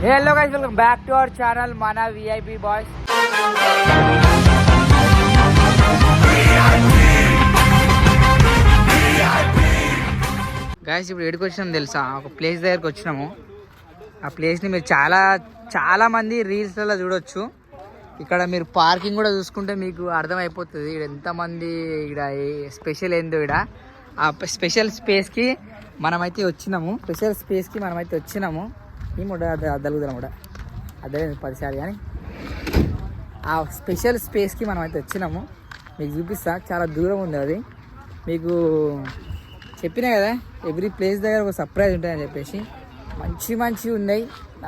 Hello guys, welcome back to our channel మన VIP boys. Guys ఇప్పుడు ఎక్కడికి వచ్చినాము తెలుసా? ఒక ప్లేస్ దగ్గరకు వచ్చినాము. ఆ ప్లేస్ని మీరు చాలా మంది రీల్స్లలో చూడొచ్చు. ఇక్కడ మీరు పార్కింగ్ కూడా చూసుకుంటే మీకు అర్థమైపోతుంది ఇక్కడ ఎంతమంది, ఇక్కడ స్పెషల్ ఏందో. ఇక్కడ ఆ స్పెషల్ స్పేస్కి మనమైతే వచ్చినాము. మేము అద్దలుగుదాం కూడా అద్దలేదు 10 సార్లు, కానీ ఆ స్పెషల్ స్పేస్కి మనమైతే వచ్చినాము. మీకు చూపిస్తా, చాలా దూరం ఉంది అది. మీకు చెప్పినా కదా, ఎవ్రీ ప్లేస్ దగ్గర ఒక సర్ప్రైజ్ ఉంటుందని చెప్పేసి. మంచి ఉన్నాయి,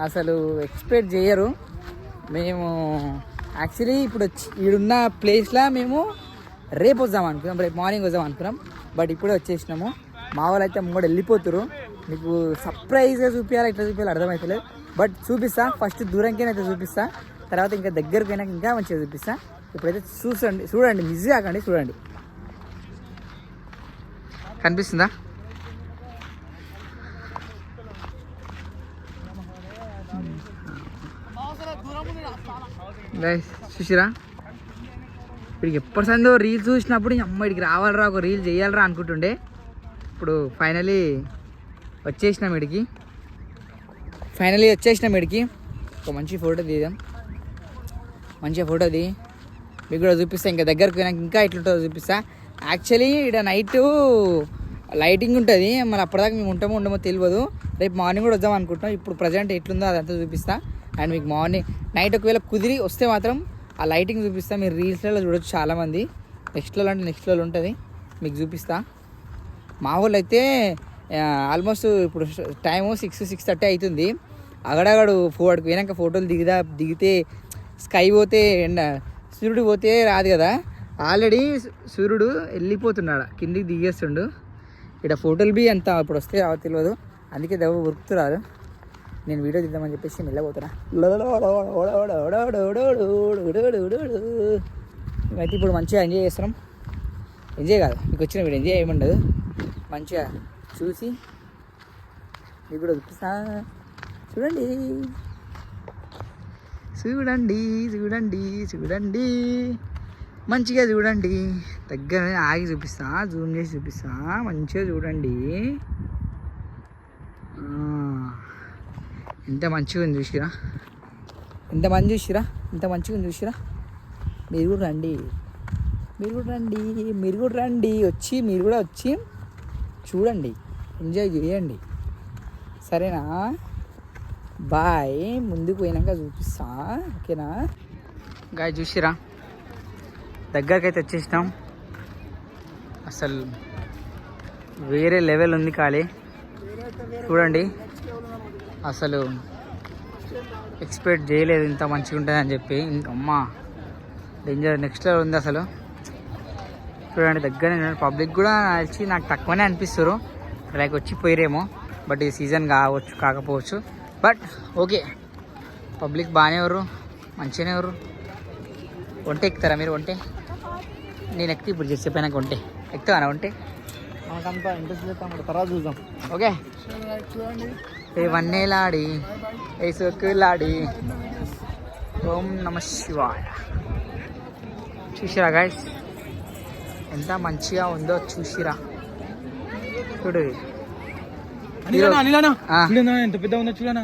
అసలు ఎక్స్పెక్ట్ చేయరు. మేము యాక్చువల్లీ ఇప్పుడు ఈడున్న ప్లేస్లో మేము రేపు వద్దాం అనుకున్నాం, రేపు మార్నింగ్ వద్దాం అనుకున్నాం. బట్ ఇప్పుడే వచ్చేసినాము. మా వాళ్ళు అయితే ముంగడు వెళ్ళిపోతారు. మీకు సర్ప్రైజ్గా చూపించాలి, ఎట్లా చూపించాలి అర్థమవుతలేదు. బట్ చూపిస్తా, ఫస్ట్ దూరంకైనా చూపిస్తా, తర్వాత ఇంకా దగ్గరకైనా ఇంకా మంచిగా చూపిస్తా. ఇప్పుడైతే చూడండి, మిస్ కాకండి, చూడండి. కనిపిస్తుందా? చూసిరా, ఇప్పటికి ఎప్పటిసందో రీల్స్ చూసినప్పుడు అమ్మ ఇడికి రావాలరా, ఒక రీల్ చేయాలరా అనుకుంటుండే. ఇప్పుడు ఫైనలీ వచ్చేసినాం ఇడికి. ఒక మంచి ఫోటో తీద్దాం. మంచిగా ఫోటో తీ, మీకు కూడా చూపిస్తా. ఇంకా దగ్గరకు పోయినాక ఇంకా ఎట్లుంటుందో చూపిస్తా. యాక్చువల్లీ ఇక్కడ నైట్ లైటింగ్ ఉంటుంది, మళ్ళీ అప్పటిదాకా మేము ఉండమో తెలియదు. రేపు మార్నింగ్ కూడా వద్దాం అనుకుంటున్నాం. ఇప్పుడు ప్రజెంట్ ఎట్లుందో అదంతా చూపిస్తా. అండ్ మీకు మార్నింగ్ నైట్ ఒకవేళ కుదిరి వస్తే మాత్రం ఆ లైటింగ్ చూపిస్తా. మీరు రీల్స్లలో చూడొచ్చు చాలామంది. నెక్స్ట్ లెవెల్ ఉంటుంది, మీకు చూపిస్తా. మా వాళ్ళు అయితే ఆల్మోస్ట్ ఇప్పుడు టైము 6-6:30 అవుతుంది. అగడగడు ఫోర్డ్కి పోయినాక ఫోటోలు దిగితే స్కై పోతే సూర్యుడు పోతే రాదు కదా. ఆల్రెడీ సూర్యుడు వెళ్ళిపోతున్నాడు, కిందికి దిగేస్తుండు. ఇక్కడ ఫోటోలు బి అంత ఇప్పుడు వస్తే తెలియదు, అందుకే దెబ్బ ఉరుకుతున్నారు. నేను వీడియో తీద్దామని చెప్పేసి వెళ్ళబోతున్నా. మేమైతే ఇప్పుడు మంచిగా ఎంజాయ్ చేస్తున్నాం. ఎంజాయ్ కాదు, మీకు వచ్చిన వీడియో ఎంజాయ్ ఏముండదు. మంచిగా చూసి మీకు కూడా చూపిస్తా. చూడండి మంచిగా చూడండి. దగ్గర ఆగి చూపిస్తా, జూమ్ చేసి చూపిస్తా. మంచిగా చూడండి, ఎంత మంచిగా ఉంది చూసిరా, ఎంత మంచిగా ఉంది చూసిరా. మీరు కూడా రండి, వచ్చి మీరు కూడా వచ్చి చూడండి, ఎంజాయ్ చేయండి, సరేనా? బాయ్. ముందుకు పోయినాక చూపిస్తా, ఓకేనా? గాయ చూసిరా, దగ్గరికి అయితే వచ్చేసినాం. అసలు వేరే లెవెల్ ఉంది ఖాళీ. చూడండి, అసలు ఎక్స్పెక్ట్ చేయలేదు ఇంత మంచిగా ఉంటుందని చెప్పి. అమ్మా డేంజర్, నెక్స్ట్ లెవెల్ ఉంది అసలు. చూడండి దగ్గర పబ్లిక్ కూడా వచ్చి నాకు తక్కువనే అనిపిస్తారు, లైక్ వచ్చి పోయిరేమో. బట్ ఈ సీజన్ కాకపోవచ్చు. బట్ ఓకే, పబ్లిక్ బాగానే ఎవరు, మంచిగానే ఎవరు. ఒంటే ఎక్కుతారా మీరు? ఒంటే నేను ఎక్కి ఇప్పుడు చెప్పాక ఒంటే ఎక్కుతావా? ఒంటే మనకంతా ఇంట్రెస్ట్ చేస్తాం, తర్వాత చూద్దాం. ఓకే, ఏ వన్నేలాడి ఏ సోకులాడి ఓం నమ శివాయ. చూసిరా గైస్, ఎంత మంచిగా ఉందో చూసిరా. చూడు ఎంత పెద్ద ఉందో చూడనా,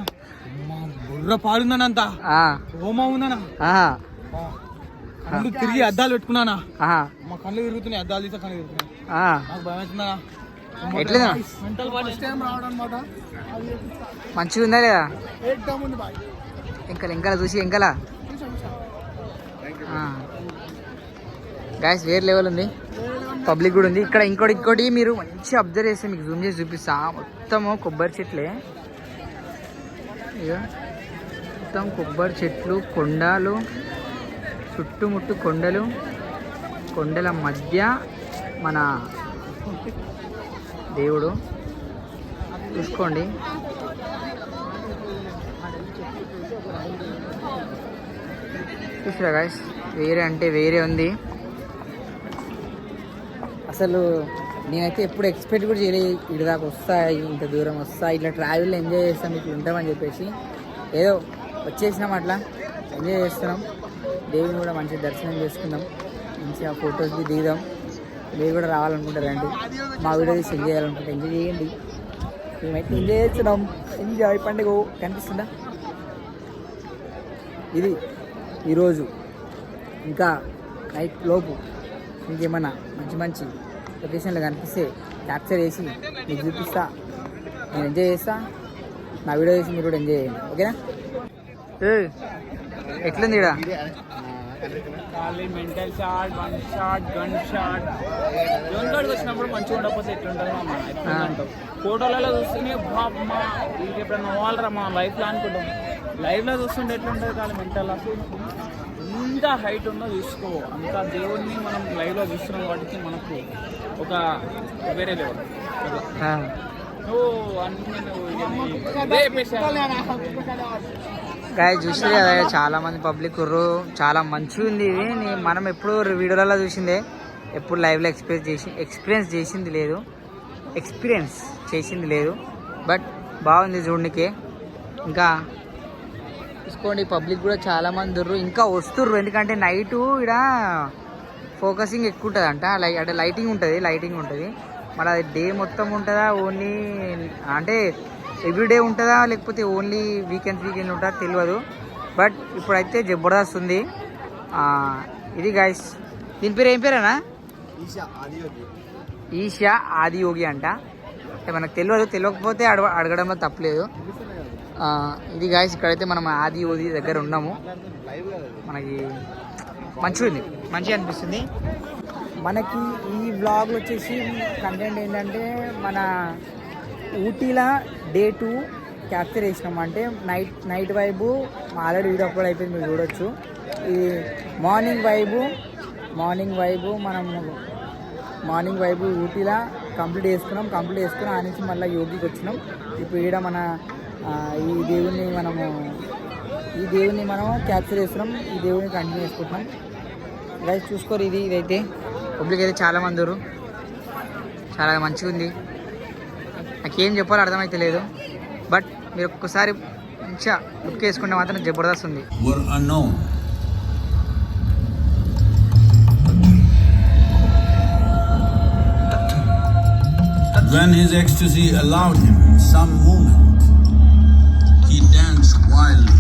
బుర్ర పాలుందనా, అంత హోమా ఉందనా. కళ్ళు తిరిగి అద్దాలు పెట్టుకున్నానా, మా కళ్ళు తిరుగుతున్నాయి, అద్దాలు తీసా కళ్ళు తిరుగుతున్నాయి. నాకు భయం అవుతుందా? ఎట్లేదా? మంచిగా ఉందా లేదా? ఇంకా చూసి ఇంకా గాయస్ వేరే లెవెల్ ఉంది, పబ్లిక్ కూడా ఉంది. ఇక్కడ ఇంకోటి మీరు మంచి అబ్జర్వ్ చేస్తే మీకు జూమ్ చేసి చూపిస్తా. మొత్తము కొబ్బరి చెట్లే, ఇక మొత్తం కొబ్బరి చెట్లు, కొండలు, చుట్టుముట్టు కొండల మధ్య మన దేవుడు. చూసుకోండి, చూసిరా గాయస్, వేరే అంటే వేరే ఉంది అసలు. నేనైతే ఎప్పుడు ఎక్స్పెక్ట్ కూడా చేయలేదు ఇటు దాకా వస్తాయి, ఇంత దూరం వస్తాయి, ఇట్లా ట్రావెల్ ఎంజాయ్ చేస్తాం, ఇట్లా ఉంటామని చెప్పేసి. ఏదో వచ్చేసినాం అట్లా ఎంజాయ్ చేస్తున్నాం. దేవుని కూడా మంచిగా దర్శనం చేసుకుందాం, మంచిగా ఫొటోస్ దిగుదాం. మీరు కూడా రావాలనుకుంటారండి, మా వీడియో తీసి ఎంజాయ్ చేయాలనుకుంటే ఎంజాయ్ చేయండి. మేమైతే ఎంజాయ్ చేస్తున్నాం. ఎంజాయ్ పండుగ కనిపిస్తుందా? ఇది ఈరోజు. ఇంకా నైట్ లోపు ఇంకేమన్నా మంచి మంచి లొకేషన్లు కనిపిస్తే క్యాప్చర్ చేసి మీకు చూపిస్తా, నేను ఎంజాయ్ చేస్తా. నా వీడియో చేసి మీరు కూడా ఎంజాయ్ చేయండి, ఓకేనా? ఎట్లుంది ఇక్కడ? Mental shot, one shot, gun shot. Zone కార్డ్కి వచ్చినప్పుడు మంచిగా ఉండకపోతే ఎట్లుంటుంది అంటావు? ఫోటోలలో చూస్తేనే బాబా వీళ్ళకి ఎప్పుడైనా పోవాలరా మా లైఫ్లో అనుకుంటాం. లైవ్లో చూస్తుంటే ఎట్లుంటుంది కానీ మెంటల్ అసలు ఎంత హైట్ ఉందో చూసుకో. అంత దేవుడిని మనం లైవ్లో చూస్తున్నాం వాటికి మనకు ఒక వేరే లెవెల్. గాయ చూసింది కదా, చాలా మంది పబ్లిక్ ఉర్రు, చాలా మంచిగా ఉంది ఇది. మనం ఎప్పుడు వీడియోలలో చూసిందే, ఎప్పుడు లైవ్లో ఎక్స్పీరియన్స్ చేసింది లేదు. బట్ బాగుంది చూడడానికి. ఇంకా చూసుకోండి, పబ్లిక్ కూడా చాలా మంది ఉర్రు, ఇంకా వస్తుర్రు. ఎందుకంటే నైటు ఇక్కడ ఫోకసింగ్ ఎక్కువ ఉంటుంది అంట, అంటే లైటింగ్ ఉంటుంది. మరి అది డే మొత్తం ఉంటుందా, ఓన్లీ అంటే ఎవ్రీడే ఉంటుందా, లేకపోతే ఓన్లీ వీకెండ్ ఉంటుందా తెలియదు. బట్ ఇప్పుడైతే జబర్దస్త్ ఉంది. ఇది గాయస్, దీని పేరు ఏం పేరేనా? ఈషా ఆదియోగి అంట. అంటే మనకు తెలియకపోతే అడగడంలో తప్పలేదు. ఇది గాయస్, ఇక్కడైతే మనం ఆదియోగి దగ్గర ఉన్నాము. మనకి మంచిగా అనిపిస్తుంది. మనకి ఈ వ్లాగ్ వచ్చేసి కంటెంట్ ఏంటంటే, మన ఊటీలో డే 2 క్యాప్చర్ చేసినాం. అంటే night vibe already video upload అయిపోయింది, మీరు చూడొచ్చు. ఈ మార్నింగ్ వైబు ఊటీలో కంప్లీట్ చేసుకుని ఆ నుంచి మళ్ళీ యోగికి వచ్చినాం. ఇప్పుడు ఈడ మన ఈ దేవుని మనం క్యాప్చర్ చేస్తున్నాం, ఈ దేవుని కంటిన్యూ చేసుకుంటున్నాం. గైస్ చూసుకోరు, ఇదైతే పబ్లిక్ అయితే చాలా మంది ఉన్నారు, చాలా మంచిగా ఉంది. నాకేం చెప్పాలో అర్థమైతే లేదు. బట్ మీరు ఒక్కసారి మంచిగా లుక్ వేసుకుంటే మాత్రం జబర్దస్త్ ఉంది. When his ecstasy allowed him some movement, he danced wildly.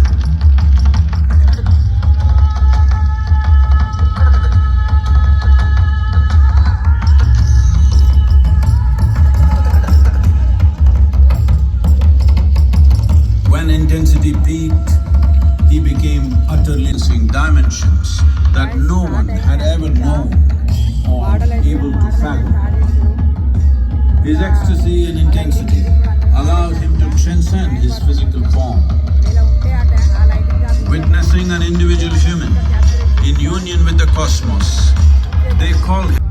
When intensity peaked, he became utterly seeing dimensions that no one had ever known or able to fathom. His ecstasy and intensity allowed him to transcend his physical form, witnessing an individual human in union with the cosmos. They call him